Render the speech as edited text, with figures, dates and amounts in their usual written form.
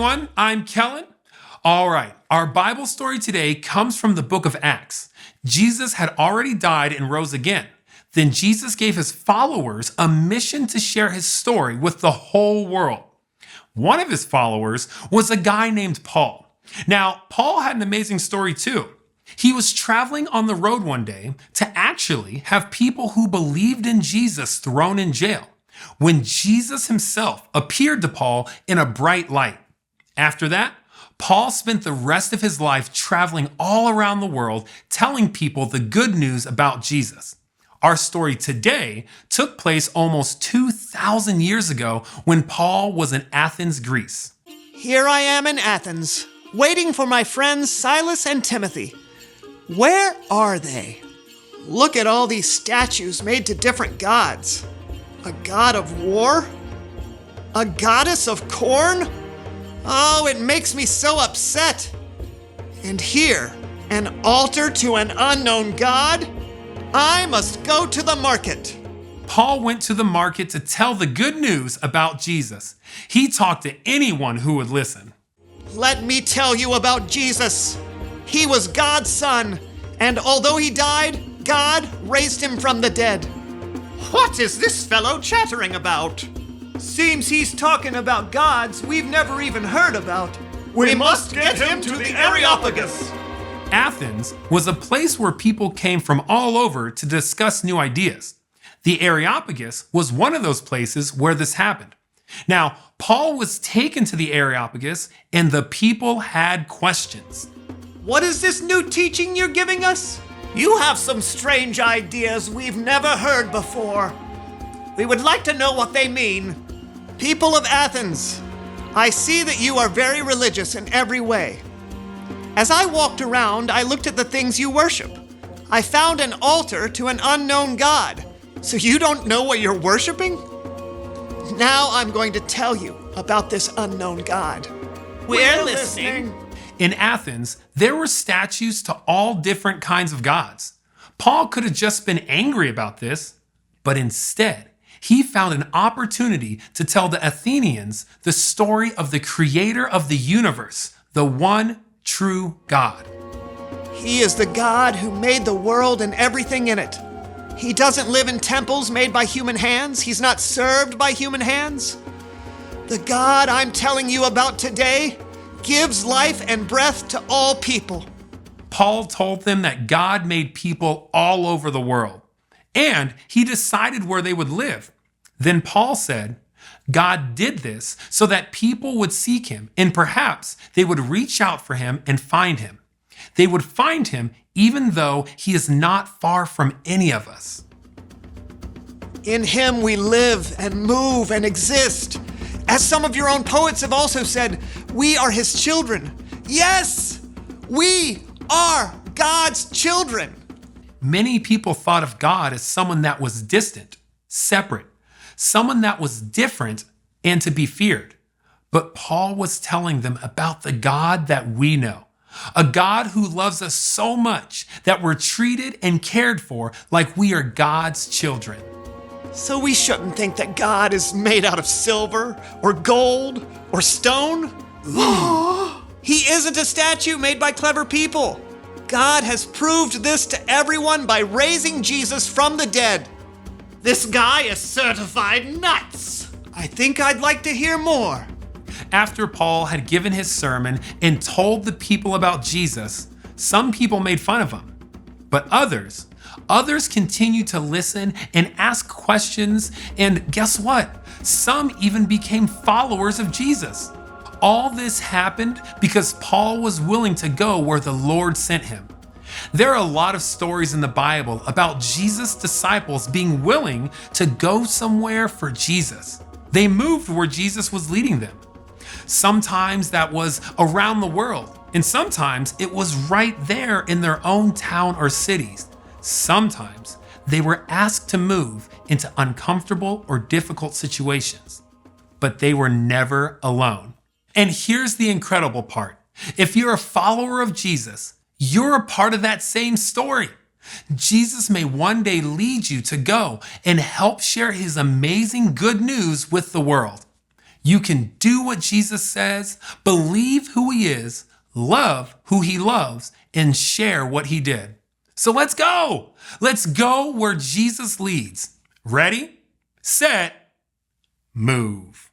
everyone. I'm Kellen. All right, our Bible story today comes from the book of Acts. Jesus had already died and rose again. Then Jesus gave his followers a mission to share his story with the whole world. One of his followers was a guy named Paul. Now, Paul had an amazing story too. He was traveling on the road one day to actually have people who believed in Jesus thrown in jail, when Jesus himself appeared to Paul in a bright light. After that, Paul spent the rest of his life traveling all around the world, telling people the good news about Jesus. Our story today took place almost 2,000 years ago when Paul was in Athens, Greece. Here I am in Athens, waiting for my friends Silas and Timothy. Where are they? Look at all these statues made to different gods. A god of war? A goddess of corn? Oh, it makes me so upset. And here, an altar to an unknown god? I must go to the market. Paul went to the market to tell the good news about Jesus. He talked to anyone who would listen. Let me tell you about Jesus. He was God's son, and although he died, God raised him from the dead. What is this fellow chattering about? Seems he's talking about gods we've never even heard about. We must get him to the Areopagus. Athens was a place where people came from all over to discuss new ideas. The Areopagus was one of those places where this happened. Now, Paul was taken to the Areopagus and the people had questions. What is this new teaching you're giving us? You have some strange ideas we've never heard before. We would like to know what they mean. People of Athens, I see that you are very religious in every way. As I walked around, I looked at the things you worship. I found an altar to an unknown god. So you don't know what you're worshiping? Now I'm going to tell you about this unknown god. We're listening. In Athens, there were statues to all different kinds of gods. Paul could have just been angry about this, but instead, he found an opportunity to tell the Athenians the story of the creator of the universe, the one true God. He is the God who made the world and everything in it. He doesn't live in temples made by human hands. He's not served by human hands. The God I'm telling you about today gives life and breath to all people. Paul told them that God made people all over the world, and he decided where they would live. Then Paul said, God did this so that people would seek him, and perhaps they would reach out for him and find him. They would find him even though he is not far from any of us. In him we live and move and exist. As some of your own poets have also said, we are his children. Yes, we are God's children. Many people thought of God as someone that was distant, separate, someone that was different and to be feared. But Paul was telling them about the God that we know, a God who loves us so much that we're treated and cared for like we are God's children. So we shouldn't think that God is made out of silver or gold or stone. He isn't a statue made by clever people. God has proved this to everyone by raising Jesus from the dead. This guy is certified nuts. I think I'd like to hear more. After Paul had given his sermon and told the people about Jesus, some people made fun of him. But others continued to listen and ask questions, and guess what? Some even became followers of Jesus. All this happened because Paul was willing to go where the Lord sent him. There are a lot of stories in the Bible about Jesus' disciples being willing to go somewhere for Jesus. They moved where Jesus was leading them. Sometimes that was around the world, and sometimes it was right there in their own town or cities. Sometimes they were asked to move into uncomfortable or difficult situations, but they were never alone. And here's the incredible part. If you're a follower of Jesus, you're a part of that same story. Jesus may one day lead you to go and help share his amazing good news with the world. You can do what Jesus says, believe who he is, love who he loves, and share what he did. So let's go. Let's go where Jesus leads. Ready, set, move.